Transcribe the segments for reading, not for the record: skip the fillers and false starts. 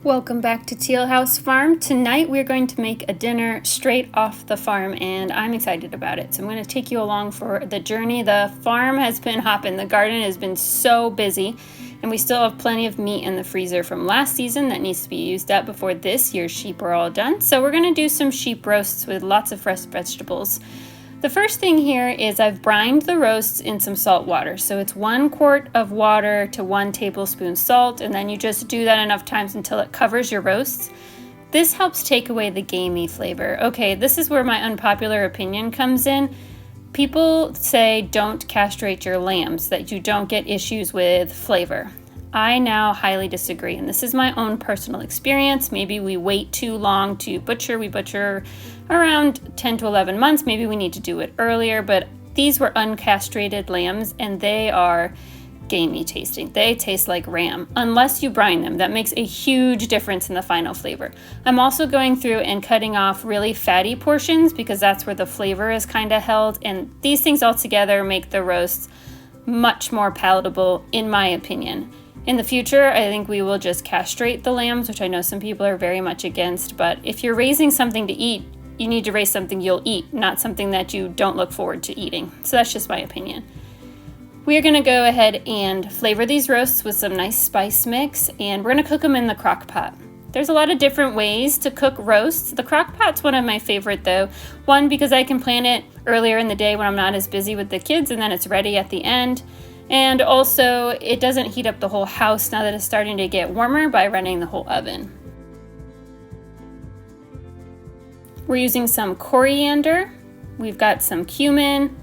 Welcome back to Teal House Farm. Tonight we're going to make a dinner straight off the farm and I'm excited about it. So I'm going to take you along for the journey. The farm has been hopping. The garden has been so busy and we still have plenty of meat in the freezer from last season that needs to be used up before this year's sheep are all done. So we're going to do some sheep roasts with lots of fresh vegetables. The first thing here is I've brined the roasts in some salt water. So it's 1 quart of water to 1 tablespoon salt, and then you just do that enough times until it covers your roasts. This helps take away the gamey flavor. Okay, this is where my unpopular opinion comes in. People say don't castrate your lambs, that you don't get issues with flavor. I now highly disagree, and this is my own personal experience. Maybe we wait too long to butcher. We butcher around 10 to 11 months. Maybe we need to do it earlier, but these were uncastrated lambs and they are gamey tasting. They taste like ram unless you brine them. That makes a huge difference in the final flavor. I'm also going through and cutting off really fatty portions because that's where the flavor is kind of held, and these things all together make the roasts much more palatable in my opinion. In the future, I think we will just castrate the lambs, which I know some people are very much against, but if you're raising something to eat, you need to raise something you'll eat, not something that you don't look forward to eating. So that's just my opinion. We are going to go ahead and flavor these roasts with some nice spice mix, and we're going to cook them in the crock pot. There's a lot of different ways to cook roasts. The crock pot's one of my favorite though. One, because I can plan it earlier in the day when I'm not as busy with the kids, and then it's ready at the end. And also, it doesn't heat up the whole house now that it's starting to get warmer by running the whole oven. We're using some coriander. We've got some cumin.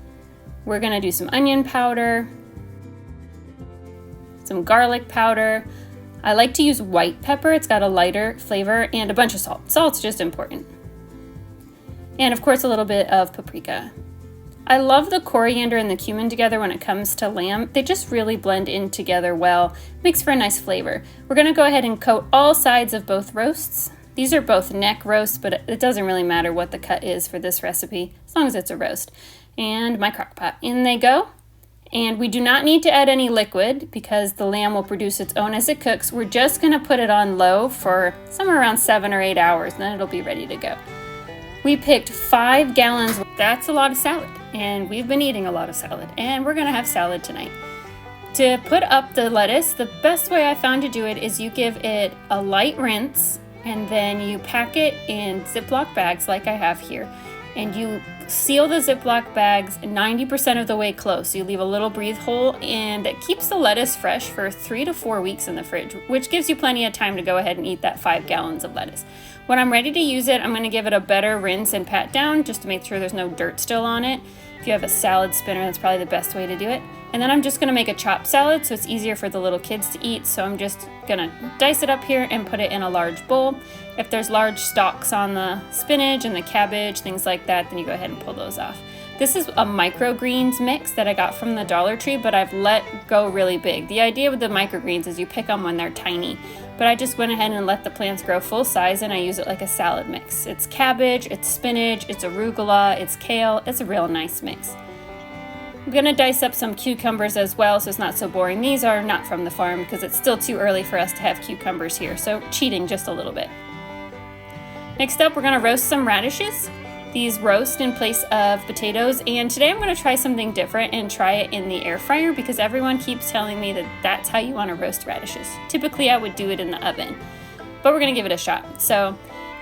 We're gonna do some onion powder, some garlic powder. I like to use white pepper. It's got a lighter flavor, and a bunch of salt. Salt's just important. And of course, a little bit of paprika. I love the coriander and the cumin together when it comes to lamb. They just really blend in together well. Makes for a nice flavor. We're gonna go ahead and coat all sides of both roasts. These are both neck roasts, but it doesn't really matter what the cut is for this recipe, as long as it's a roast. And my crock pot, in they go. And we do not need to add any liquid because the lamb will produce its own as it cooks. We're just gonna put it on low for somewhere around 7 or 8 hours, and then it'll be ready to go. We picked 5 gallons. That's a lot of salad, and we've been eating a lot of salad, and we're gonna have salad tonight. To put up the lettuce, the best way I found to do it is you give it a light rinse, and then you pack it in Ziploc bags like I have here, and you seal the Ziploc bags 90% of the way closed. So you leave a little breathe hole, and it keeps the lettuce fresh for 3 to 4 weeks in the fridge, which gives you plenty of time to go ahead and eat that 5 gallons of lettuce. When I'm ready to use it, I'm going to give it a better rinse and pat down just to make sure there's no dirt still on it. If you have a salad spinner, that's probably the best way to do it. And then I'm just going to make a chopped salad so it's easier for the little kids to eat. So I'm just going to dice it up here and put it in a large bowl. If there's large stalks on the spinach and the cabbage, things like that, then you go ahead and pull those off. This is a microgreens mix that I got from the Dollar Tree, but I've let go really big. The idea with the microgreens is you pick them when they're tiny, but I just went ahead and let the plants grow full size and I use it like a salad mix. It's cabbage, it's spinach, it's arugula, it's kale. It's a real nice mix. I'm gonna dice up some cucumbers as well so it's not so boring. These are not from the farm because it's still too early for us to have cucumbers here, so cheating just a little bit. Next up, we're gonna roast some radishes. These roast in place of potatoes, and today I'm going to try something different and try it in the air fryer because everyone keeps telling me that that's how you want to roast radishes. Typically I would do it in the oven, but we're going to give it a shot. So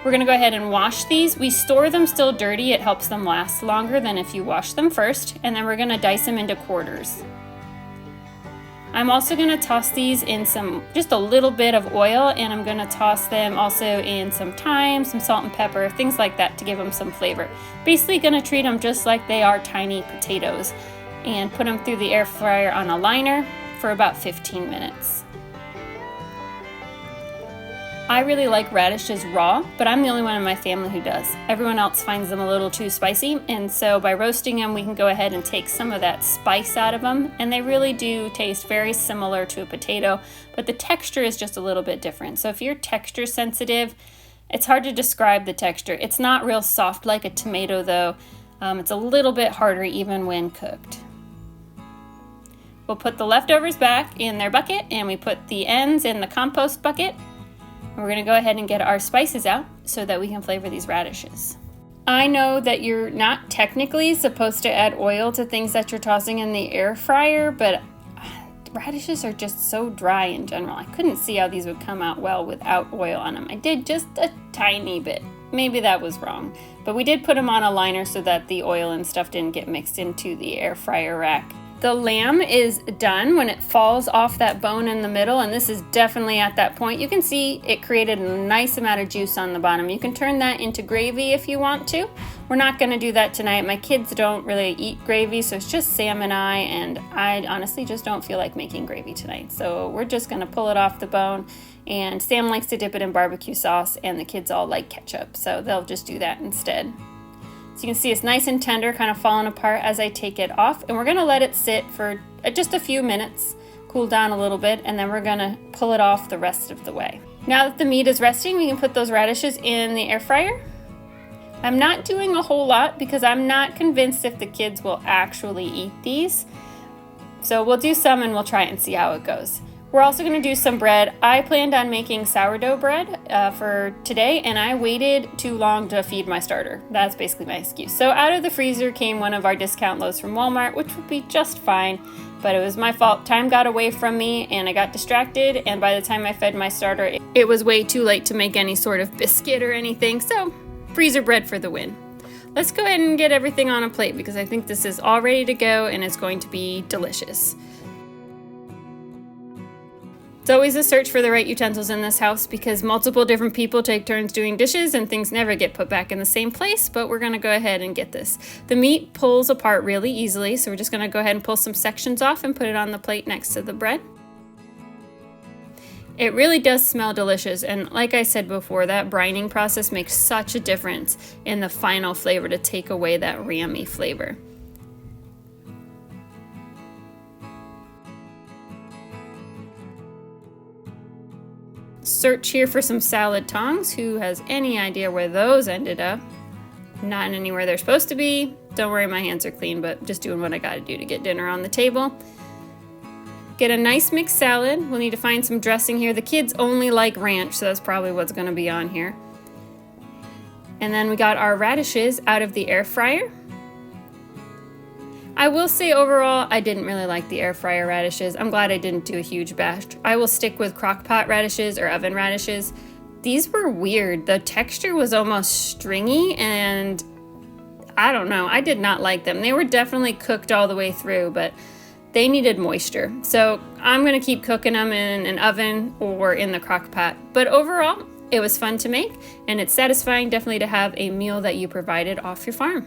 we're going to go ahead and wash these. We store them still dirty. It helps them last longer than if you wash them first, and then we're going to dice them into quarters. I'm also going to toss these in just a little bit of oil, and I'm going to toss them also in some thyme, some salt and pepper, things like that to give them some flavor. Basically going to treat them just like they are tiny potatoes and put them through the air fryer on a liner for about 15 minutes. I really like radishes raw, but I'm the only one in my family who does. Everyone else finds them a little too spicy, and so by roasting them, we can go ahead and take some of that spice out of them, and they really do taste very similar to a potato, but the texture is just a little bit different. So if you're texture sensitive, it's hard to describe the texture. It's not real soft like a tomato though. It's a little bit harder even when cooked. We'll put the leftovers back in their bucket, and we put the ends in the compost bucket. We're gonna go ahead and get our spices out so that we can flavor these radishes. I know that you're not technically supposed to add oil to things that you're tossing in the air fryer, but radishes are just so dry in general. I couldn't see how these would come out well without oil on them. I did just a tiny bit. Maybe that was wrong, but we did put them on a liner so that the oil and stuff didn't get mixed into the air fryer rack. The lamb is done when it falls off that bone in the middle, and this is definitely at that point. You can see it created a nice amount of juice on the bottom. You can turn that into gravy if you want to. We're not going to do that tonight. My kids don't really eat gravy, so it's just Sam and I honestly just don't feel like making gravy tonight. So we're just going to pull it off the bone, and Sam likes to dip it in barbecue sauce, and the kids all like ketchup, so they'll just do that instead. So you can see it's nice and tender, kind of falling apart as I take it off, and we're going to let it sit for just a few minutes, cool down a little bit, and then we're going to pull it off the rest of the way. Now that the meat is resting, we can put those radishes in the air fryer. I'm not doing a whole lot because I'm not convinced if the kids will actually eat these. So we'll do some and we'll try it and see how it goes. We're also going to do some bread. I planned on making sourdough bread for today, and I waited too long to feed my starter. That's basically my excuse. So out of the freezer came one of our discount loaves from Walmart, which would be just fine, but it was my fault. Time got away from me, and I got distracted, and by the time I fed my starter, it was way too late to make any sort of biscuit or anything, so freezer bread for the win. Let's go ahead and get everything on a plate because I think this is all ready to go, and it's going to be delicious. It's always a search for the right utensils in this house because multiple different people take turns doing dishes and things never get put back in the same place, but we're going to go ahead and get this. The meat pulls apart really easily, so we're just going to go ahead and pull some sections off and put it on the plate next to the bread. It really does smell delicious, and like I said before, that brining process makes such a difference in the final flavor to take away that rammy flavor. Search here for some salad tongs. Who has any idea where those ended up? Not anywhere they're supposed to be. Don't worry, my hands are clean, but just doing what I gotta do to get dinner on the table. Get a nice mixed salad. We'll need to find some dressing here. The kids only like ranch, so that's probably what's gonna be on here. And then we got our radishes out of the air fryer. I will say overall, I didn't really like the air fryer radishes. I'm glad I didn't do a huge batch. I will stick with crock pot radishes or oven radishes. These were weird. The texture was almost stringy and I don't know. I did not like them. They were definitely cooked all the way through, but they needed moisture. So I'm gonna keep cooking them in an oven or in the crock pot. But overall, it was fun to make and it's satisfying definitely to have a meal that you provided off your farm.